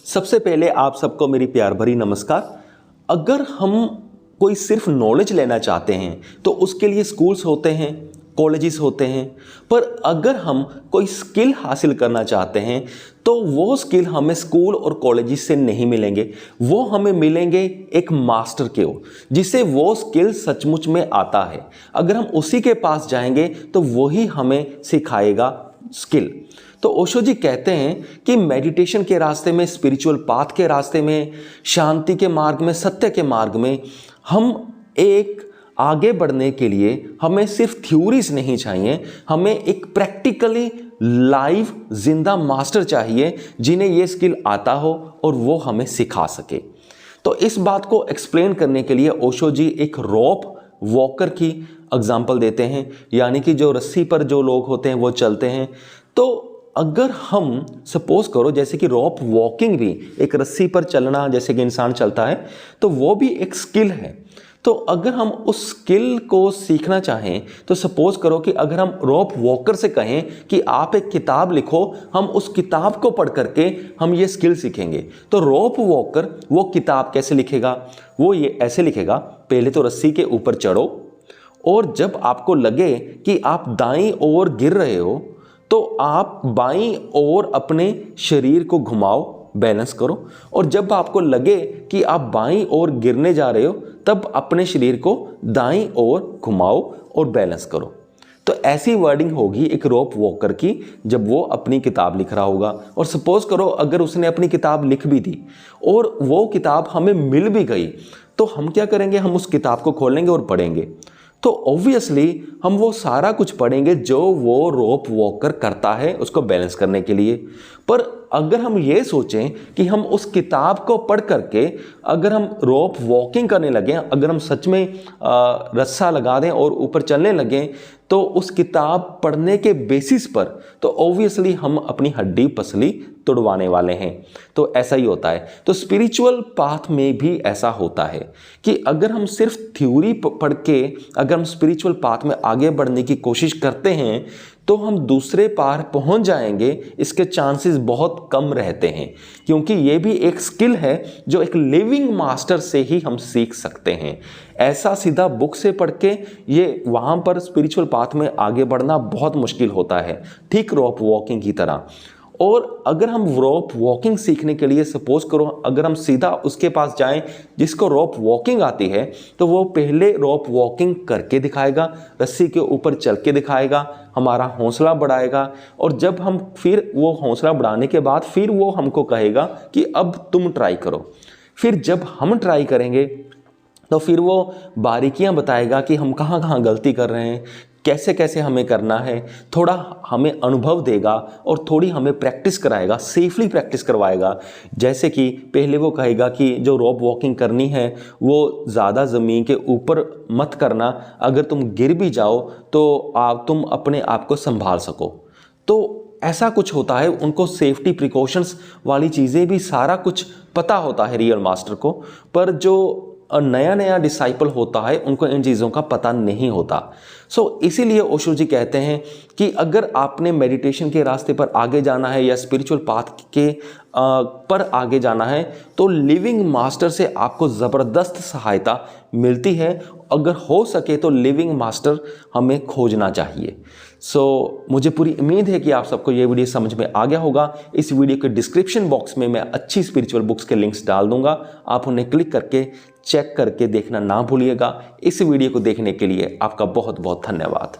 सबसे पहले आप सबको मेरी प्यार भरी नमस्कार। अगर हम कोई सिर्फ नॉलेज लेना चाहते हैं तो उसके लिए स्कूल्स होते हैं, कॉलेजेस होते हैं, पर अगर हम कोई स्किल हासिल करना चाहते हैं तो वो स्किल हमें स्कूल और कॉलेजेस से नहीं मिलेंगे, वो हमें मिलेंगे एक मास्टर के जिसे वो स्किल सचमुच में आता है। अगर हम उसी के पास जाएंगे तो वही हमें सिखाएगा स्किल। तो ओशो जी कहते हैं कि मेडिटेशन के रास्ते में, स्पिरिचुअल पाथ के रास्ते में, शांति के मार्ग में, सत्य के मार्ग में हम एक आगे बढ़ने के लिए हमें सिर्फ थ्योरीज नहीं चाहिए, हमें एक प्रैक्टिकली लाइव जिंदा मास्टर चाहिए जिन्हें ये स्किल आता हो और वो हमें सिखा सके। तो इस बात को एक्सप्लेन करने के लिए ओशो जी एक रोप वॉकर की एग्जांपल देते हैं, यानी कि जो रस्सी पर जो लोग होते हैं वो चलते हैं। तो अगर हम सपोज करो जैसे कि रोप वॉकिंग भी एक रस्सी पर चलना जैसे कि इंसान चलता है, तो वो भी एक स्किल है। तो अगर हम उस स्किल को सीखना चाहें तो सपोज करो कि अगर हम रोप वॉकर से कहें कि आप एक किताब लिखो, हम उस किताब को पढ़ करके हम ये स्किल सीखेंगे। तो रोप वॉकर वो किताब कैसे लिखेगा? वो ये ऐसे लिखेगा, पहले तो रस्सी के ऊपर चढ़ो और जब आपको लगे कि आप दाईं ओर गिर रहे हो तो आप बाईं ओर अपने शरीर को घुमाओ, बैलेंस करो, और जब आपको लगे कि आप बाईं ओर गिरने जा रहे हो तब अपने शरीर को दाईं ओर घुमाओ और बैलेंस करो। तो ऐसी वर्डिंग होगी एक रोप वॉकर की जब वो अपनी किताब लिख रहा होगा। और सपोज करो अगर उसने अपनी किताब लिख भी दी और वो किताब हमें मिल भी गई तो हम क्या करेंगे? हम उस किताब को खोलेंगे और पढ़ेंगे। तो ऑब्वियसली हम वो सारा कुछ पढ़ेंगे जो वो रोप वॉकर करता है उसको बैलेंस करने के लिए। पर अगर हम ये सोचें कि हम उस किताब को पढ़ करके अगर हम रोप वॉकिंग करने लगें, अगर हम सच में रस्सा लगा दें और ऊपर चलने लगें तो उस किताब पढ़ने के बेसिस पर तो ऑब्वियसली हम अपनी हड्डी पसली तोड़वाने वाले हैं। तो ऐसा ही होता है। तो स्पिरिचुअल पाथ में भी ऐसा होता है कि अगर हम सिर्फ थ्योरी पढ़ के अगर हम स्पिरिचुअल पाथ में आगे बढ़ने की कोशिश करते हैं तो हम दूसरे पार पहुंच जाएंगे, इसके चांसेस बहुत कम रहते हैं, क्योंकि ये भी एक स्किल है जो एक लिविंग मास्टर से ही हम सीख सकते हैं। ऐसा सीधा बुक से पढ़ के ये वहाँ पर स्पिरिचुअल पाथ में आगे बढ़ना बहुत मुश्किल होता है, ठीक रोप वॉकिंग की तरह। और अगर हम रोप वॉकिंग सीखने के लिए सपोज करो अगर हम सीधा उसके पास जाएं जिसको रोप वॉकिंग आती है तो वो पहले रोप वॉकिंग करके दिखाएगा, रस्सी के ऊपर चल के दिखाएगा, हमारा हौसला बढ़ाएगा, और जब हम फिर वो हौसला बढ़ाने के बाद फिर वो हमको कहेगा कि अब तुम ट्राई करो। फिर जब हम ट्राई करेंगे तो फिर वो बारीकियां बताएगा कि हम कहाँ कहाँ गलती कर रहे हैं, कैसे कैसे हमें करना है, थोड़ा हमें अनुभव देगा और थोड़ी हमें प्रैक्टिस कराएगा, सेफली प्रैक्टिस करवाएगा। जैसे कि पहले वो कहेगा कि जो रोप वॉकिंग करनी है वो ज़्यादा ज़मीन के ऊपर मत करना, अगर तुम गिर भी जाओ तो तुम अपने आप को संभाल सको। तो ऐसा कुछ होता है, उनको सेफ्टी प्रिकॉशंस वाली चीज़ें भी सारा कुछ पता होता है रियल मास्टर को, पर जो नया नया डिसाइपल होता है उनको इन चीज़ों का पता नहीं होता। इसीलिए ओशो जी कहते हैं कि अगर आपने मेडिटेशन के रास्ते पर आगे जाना है या स्पिरिचुअल पाथ के पर आगे जाना है तो लिविंग मास्टर से आपको ज़बरदस्त सहायता मिलती है। अगर हो सके तो लिविंग मास्टर हमें खोजना चाहिए। मुझे पूरी उम्मीद है कि आप सबको ये वीडियो समझ में आ गया होगा। इस वीडियो के डिस्क्रिप्शन बॉक्स में मैं अच्छी स्पिरिचुअल बुक्स के लिंक्स डाल दूंगा, आप उन्हें क्लिक करके चेक करके देखना ना भूलिएगा। इस वीडियो को देखने के लिए आपका बहुत बहुत धन्यवाद।